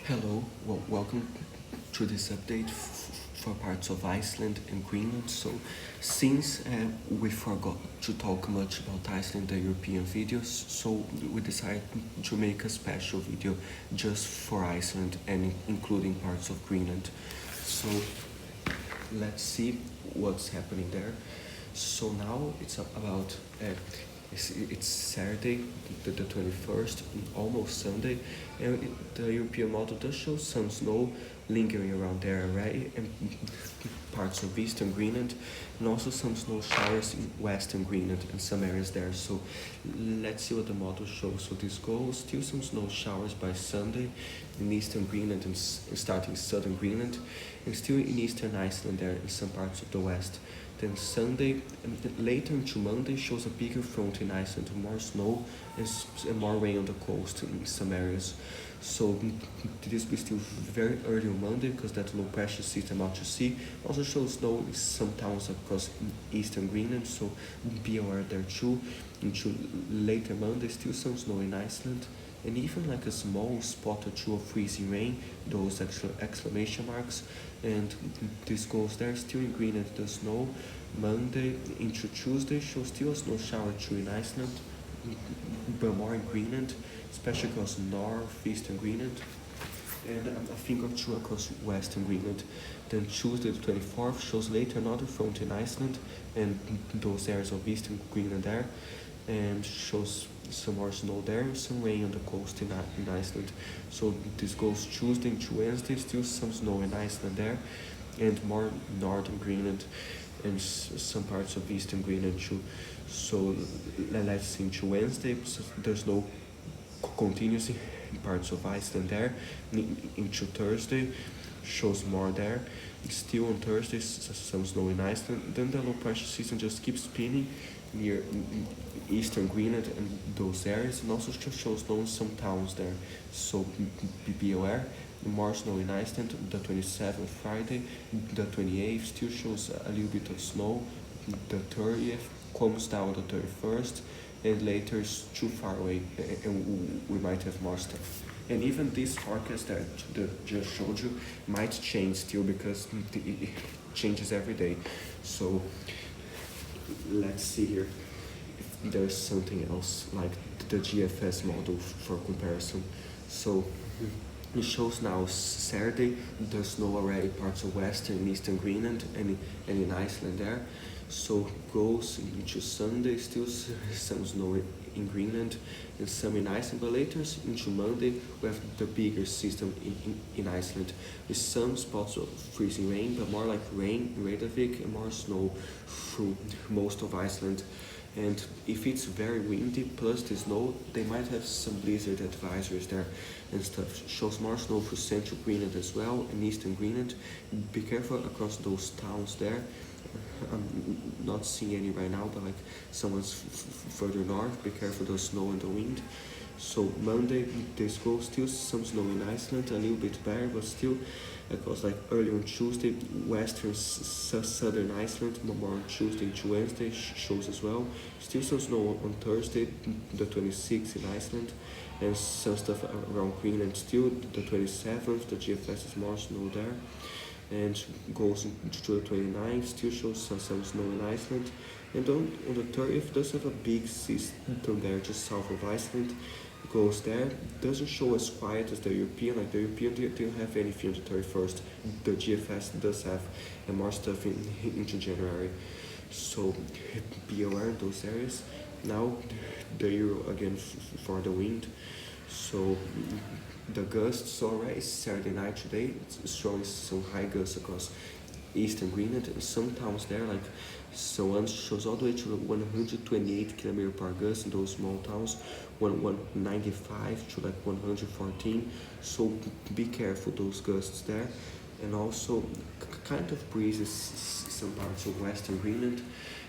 Hello, welcome to this update for parts of Iceland and Greenland. So, since we forgot to talk much about Iceland in the European videos, so we decided to make a special video just for Iceland and including parts of Greenland. So, let's see what's happening there. So now it's about it's Saturday, the 21st, almost Sunday, and the European model does show some snow lingering around there already, and parts of eastern Greenland, and also some snow showers in western Greenland and some areas there. So let's see what the model shows. So this goes still some snow showers by Sunday in eastern Greenland and starting southern Greenland, and still in eastern Iceland there in some parts of the west. Then Sunday, and later into Monday, shows a bigger front in Iceland, more snow and more rain on the coast in some areas. So this will be still very early on Monday because that low pressure system out to sea also shows snow in some towns across eastern Greenland, so be aware there too. Into later Monday, still some snow in Iceland, and even like a small spot or two of freezing rain, those exclamation marks, and this goes there still in Greenland. The snow Monday into Tuesday shows still a snow shower too in Iceland, but more in Greenland, especially across northeastern Greenland, and a finger or two across western Greenland. Then Tuesday the 24th shows later another front in Iceland and those areas of eastern Greenland there, and shows some more snow there and some rain on the coast in Iceland. So this goes Tuesday to Wednesday, still some snow in Iceland there, and more northern Greenland and some parts of eastern Greenland too. So let's see into Wednesday, so there's no continuously in parts of Iceland there. Into Thursday shows more there. Still on Thursday, some snow in Iceland. Then the low pressure system just keeps spinning near eastern Greenland and those areas, and also shows snow in some towns there. So be aware. More snow in Iceland, the 27th Friday, the 28th still shows a little bit of snow, the 30th comes down the 31st, and later it's too far away and we might have more stuff. And even this forecast that just showed you might change still because it changes every day. So let's see here if there's something else like the GFS model for comparison. So it shows now Saturday, there's snow already parts of western and eastern Greenland and in Iceland there. So goes into Sunday, still some snow in Greenland and some in Iceland, but later into Monday we have the bigger system in Iceland with some spots of freezing rain, but more like rain in Reykjavik and more snow through most of Iceland. And if it's very windy plus the snow, they might have some blizzard advisories there and stuff. Shows more snow for central Greenland as well and eastern Greenland. Be careful across those towns there. I'm not seeing any right now, but like someone's further north, be careful the snow and the wind. So Monday, this goes still some snow in Iceland, a little bit better, but still across like early on Tuesday, western southern Iceland, more on Tuesday to Wednesday shows as well. Still some snow on Thursday, the 26th in Iceland, and some stuff around Greenland still, the 27th, the GFS is more snow there. And goes to the 29th, still shows some snow in Iceland. And on the 30th, does have a big system there just south of Iceland. Goes there, doesn't show as quiet as the European, like the European didn't have anything on the 31st. The GFS does have more stuff into January. So be aware of those areas. Now the Euro again for the wind. So the gusts already Saturday night today, it's showing some high gusts across eastern Greenland and some towns there, like so one shows all the way to 128 km per gust in those small towns, 195 to like 114. So be careful those gusts there, and also kind of breezes some parts of western Greenland.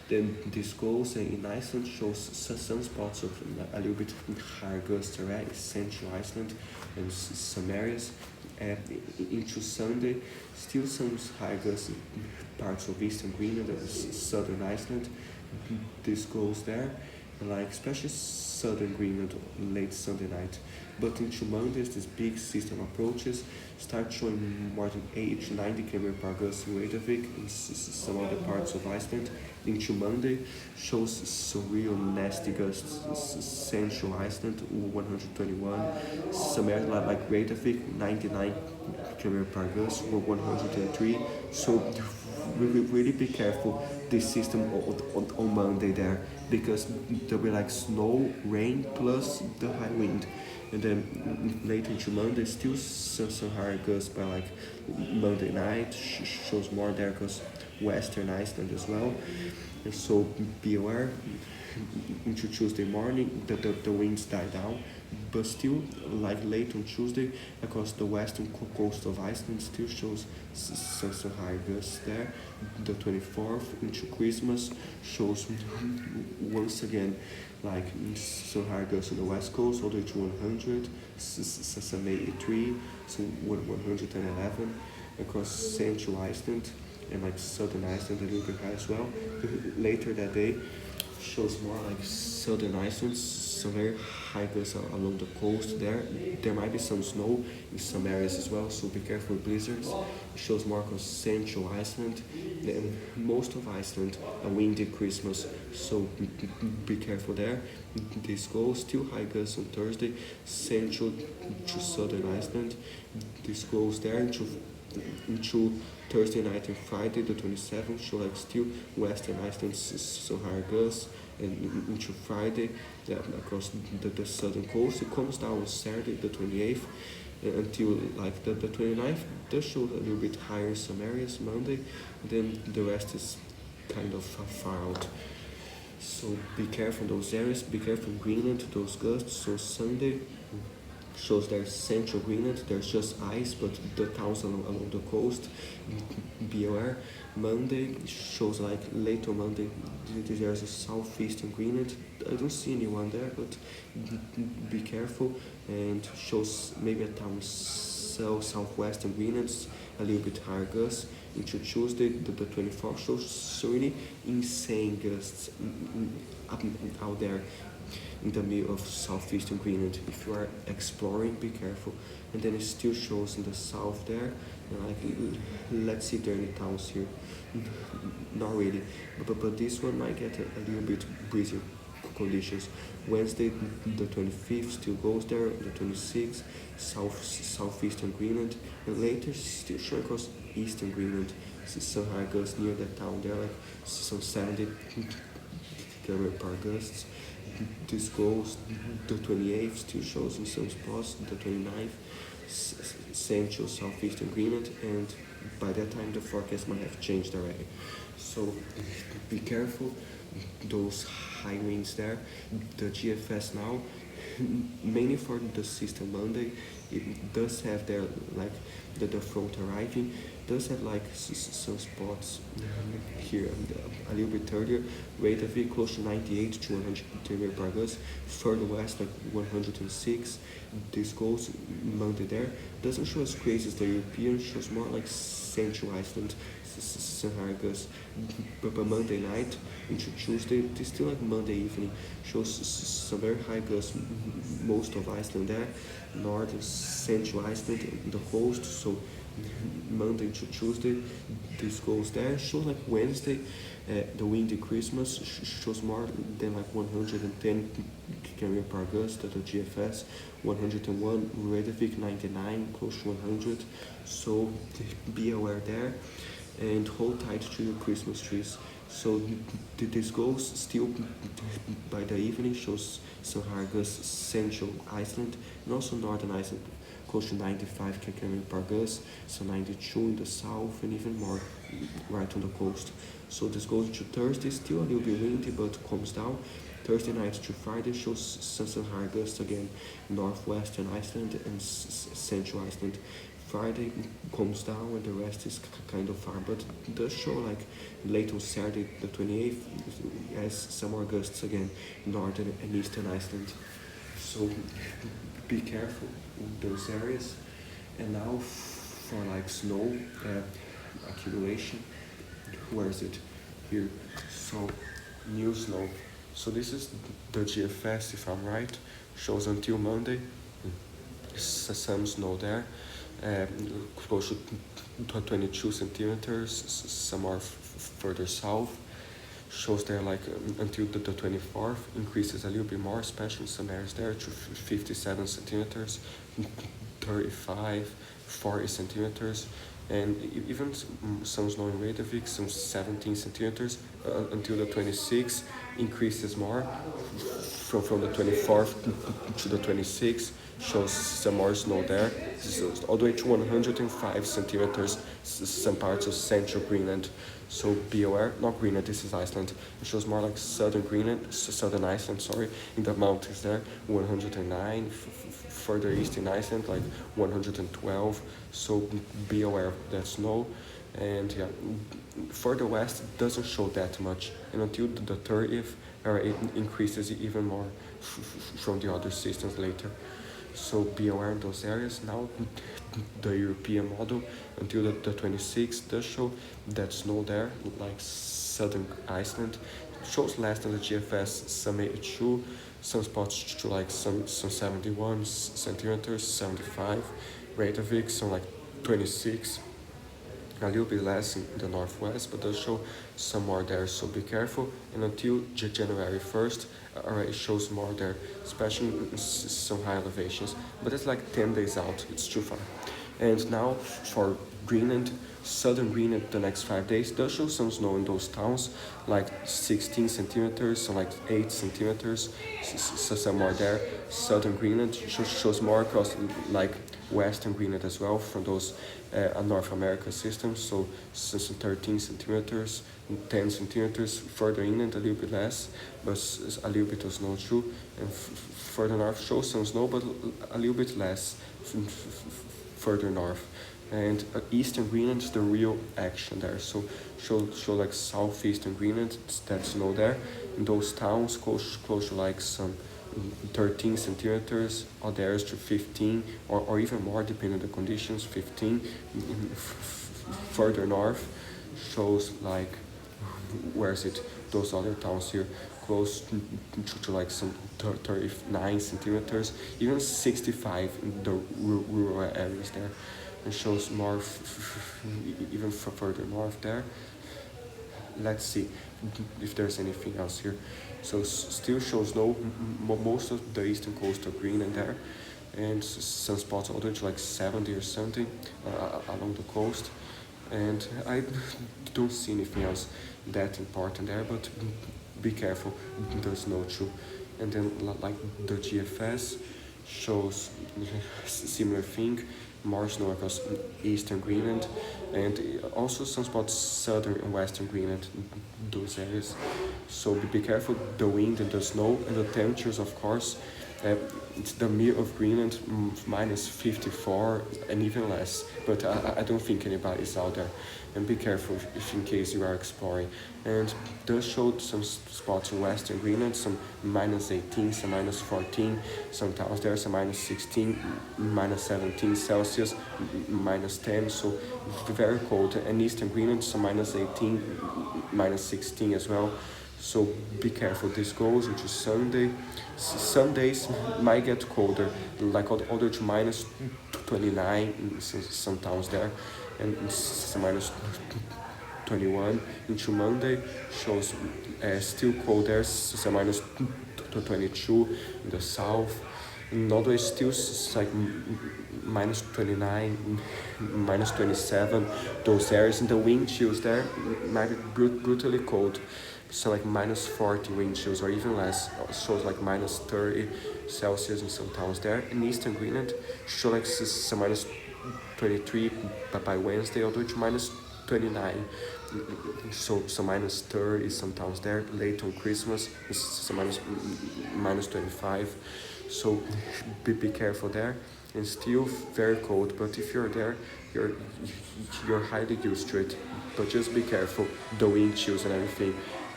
Then this goes in Iceland shows some spots of a little bit higher gusts already, central Iceland and some areas. Into Sunday, still some high gusts in parts of eastern Greenland and southern Iceland. This goes there. like especially southern Greenland late Sunday night. But into Mondays, this big system approaches, start showing more than 80 to 90 km per gust in Reykjavik and some other parts of Iceland. Into Monday, shows some real nasty gusts. Central Iceland, 121. Some areas like Reykjavik, 99 km per gust, or 103. So really be careful this system on Monday there, because there'll be like snow, rain plus the high wind. And then later into Monday, still some higher gusts by like Monday night, shows more there because Western Iceland as well. And so be aware. Into Tuesday morning, the winds die down, but still, like late on Tuesday, across the western coast of Iceland, still shows some high gusts there. The 24th into Christmas shows once again like some high gusts on the west coast, all the way to 100, some 83, some 111 across central Iceland and like southern Iceland a little bit high as well. Later that day, shows more like southern Iceland, some very high gusts along the coast there. There might be some snow in some areas as well, so be careful with blizzards. It shows more of central Iceland and most of Iceland, a windy Christmas, so be careful there. This goes still high gusts on Thursday, central to southern Iceland. This goes there into Thursday night and Friday, the 27th, show like still Western Iceland, so higher gusts, and into Friday, across the southern coast. It comes down on Saturday, the 28th, until like the 29th. Does show a little bit higher in some areas Monday, then the rest is kind of far out. So be careful in those areas, be careful in Greenland, those gusts. So Sunday shows there's central Greenland, there's just ice, but the towns along the coast, be aware. Monday shows like late on Monday, there's a southeastern Greenland. I don't see anyone there, but be careful. And shows maybe a town southwestern Greenland, a little bit higher gusts. Into Tuesday, the 24th shows so really insane gusts up out there in the middle of southeastern Greenland. If you are exploring, be careful. And then it still shows in the south there. Like, let's see if there are any towns here. Not really, but this one might get a little bit breezier conditions. Wednesday, the 25th, still goes there. The 26th, southeastern Greenland, and later still showing across eastern Greenland. Some high gusts near that town there, like some 70 km per gusts. This goes the 28th, still shows in some spots, the 29th, central southeastern Greenland, and by that time the forecast might have changed already. So be careful, those high winds there. The GFS now, mainly for the system Monday, it does have there like the front arriving, does have like some spots here a little bit earlier. Reykjavik close to 98 to 100 km per gust. Further west like 106. This goes Monday there. Doesn't show as crazy as the European, shows more like central Iceland, some higher gusts. But Monday night into Tuesday, it's still like Monday evening, shows some very high gusts. Most of Iceland there, north and central Iceland, the coast. So Monday to Tuesday, this goes there. Shows like Wednesday, the windy Christmas shows more than like 110 km per gust at the GFS, 101 Reykjavik, 99 close to 100. So be aware there, and hold tight to your Christmas trees. So this goes still by the evening, shows some higher gusts central Iceland and also northern Iceland, close to 95 km per gust, so 92 in the south and even more right on the coast. So this goes to Thursday, still a little bit windy but calms down. Thursday night to Friday shows some higher gusts again, northwestern Iceland and central Iceland. Friday calms down and the rest is kind of far, but it does show like late on Saturday the 28th has some more gusts again, northern and eastern Iceland. So be careful in those areas. And now for like snow accumulation, where is it? Here. So new snow. So this is the GFS, if I'm right, shows until Monday, some snow there, close to 22 centimeters, some are further south, shows there like until the 24th, increases a little bit more, especially in some areas there, to 57 centimeters, 35, 40 centimeters, and even some snow in Reykjavik, some 17 centimeters, until the 26th, increases more, from the 24th to the 26th, shows some more snow there, so all the way to 105 centimeters, some parts of central Greenland. So be aware, not Greenland, this is Iceland. It shows more like southern Greenland, southern Iceland, sorry, in the mountains there, 109, further east in Iceland, like 112. So be aware of that snow. And yeah, further west it doesn't show that much, and until the 30th, it increases even more from the other systems later. So be aware in those areas. Now the European model until the 26th does show that snow there, like southern Iceland, shows less than the GFS, some 82, some spots to like some 71 centimeters, 75, Reykjavik, some like 26, a little bit less in the northwest, but does show some more there, so be careful. And until January 1st, already shows more there, especially in some high elevations, but it's like 10 days out, it's too far. And now for Greenland, southern Greenland, the next 5 days does show some snow in those towns, like 16 centimeters, so like 8 centimeters, so some more there. Southern Greenland shows more across like western Greenland as well, from those North America systems, so some 13 centimeters, 10 centimeters, further inland a little bit less, but a little bit of snow too, and further north shows some snow, but a little bit less further north. And eastern Greenland is the real action there, so show like southeastern Greenland, that snow there, in those towns close to like some 13 centimeters, others to 15, or even more depending on the conditions, 15. Further north shows like, where is it, those other towns here, close to like some 39 centimeters, even 65 in the rural areas there. It shows more even further north there. Let's see if there's anything else here. So still shows no most of the eastern coast of Greenland there, and some spots all the way to like 70 or something along the coast. And I don't see anything else that important there, but be careful, there's no too. And then like the GFS shows similar thing, more snow across eastern Greenland, and also some spots southern and western Greenland, those areas. So be careful, the wind and the snow and the temperatures, of course. It's the mid of Greenland, minus 54 and even less, but I don't think anybody's out there. And be careful if in case you are exploring. And does show some spots in western Greenland, some minus 18, some minus 14, some towns there, some minus 16, minus 17 Celsius, minus 10, so very cold. And eastern Greenland, some minus 18, minus 16 as well. So be careful, this goes into Sunday. Some days might get colder, like all the way to minus 29 in some towns there, and some minus 21 into Monday, shows still cold there, some minus 22 in the south, and all the way still like minus 29, minus 27, those areas, and the wind chills there might be brutally cold. So like minus 40 wind chills or even less, shows like minus 30 Celsius in some towns there. In eastern Greenland, show like some minus 23 by Wednesday, all the way to minus 29. So minus 30 some towns there. Late on Christmas, some minus 25. So be careful there. And still very cold, but if you're there, you're highly used to it. But just be careful, the wind chills and everything.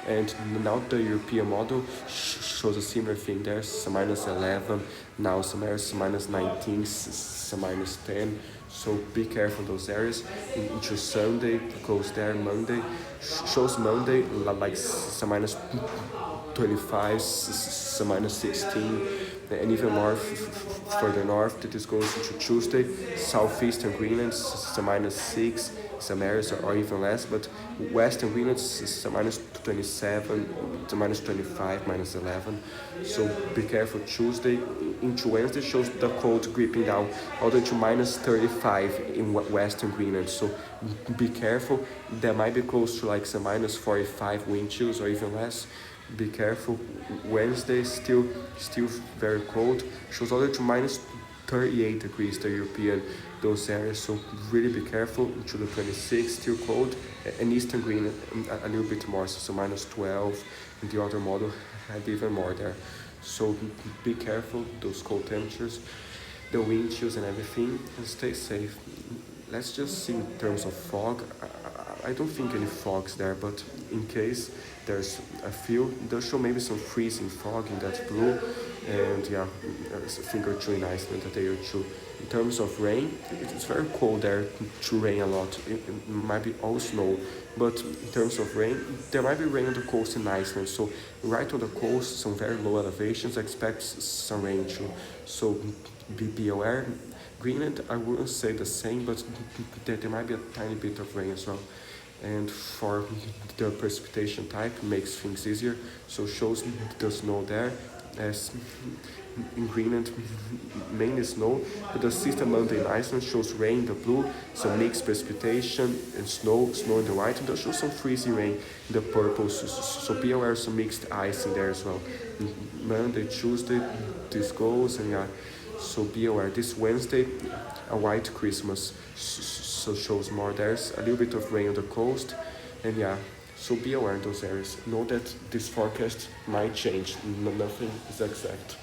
And now the European model shows a similar thing there, some minus 11, now some areas some minus 19, some minus 10, so be careful in those areas. Into Sunday, goes there, Monday, shows Monday like some minus 25, minus 16, and even more further north. This goes to Tuesday, southeastern Greenland, minus 6, some areas or even less, but western Greenland, minus 27, minus 25, minus 11. So be careful. Tuesday into Wednesday shows the cold creeping down all the way to minus 35 in western Greenland. So be careful. That might be close to like some minus 45 wind chills or even less. Be careful. Wednesday still very cold. Shows all the way to minus 38 degrees, the European, those areas. So really be careful. To the 26th, still cold. And eastern Greenland a little bit more, so minus 12. And the other model had even more there. So be careful, those cold temperatures, the wind chills and everything, and stay safe. Let's just see in terms of fog. I don't think any fogs there, but in case there's a few, they'll show maybe some freezing fog in that blue, and yeah, a thing or two in Iceland, a day or two. In terms of rain, it's very cold there to rain a lot. It might be all snow, but in terms of rain, there might be rain on the coast in Iceland. So right on the coast, some very low elevations, expect some rain too. So be aware. Greenland, I wouldn't say the same, but there might be a tiny bit of rain as well. And for the precipitation type, makes things easier. So shows the snow there. As in Greenland, mainly snow, but the system Monday in Iceland shows rain in the blue, some mixed precipitation and snow in the white, and they'll show some freezing rain in the purple. So be aware of some mixed ice in there as well. Monday, Tuesday, this goes, and yeah. So be aware. This Wednesday, a white Christmas, so shows more. There's a little bit of rain on the coast, and yeah. So be aware in those areas. Know that this forecast might change. Nothing is exact.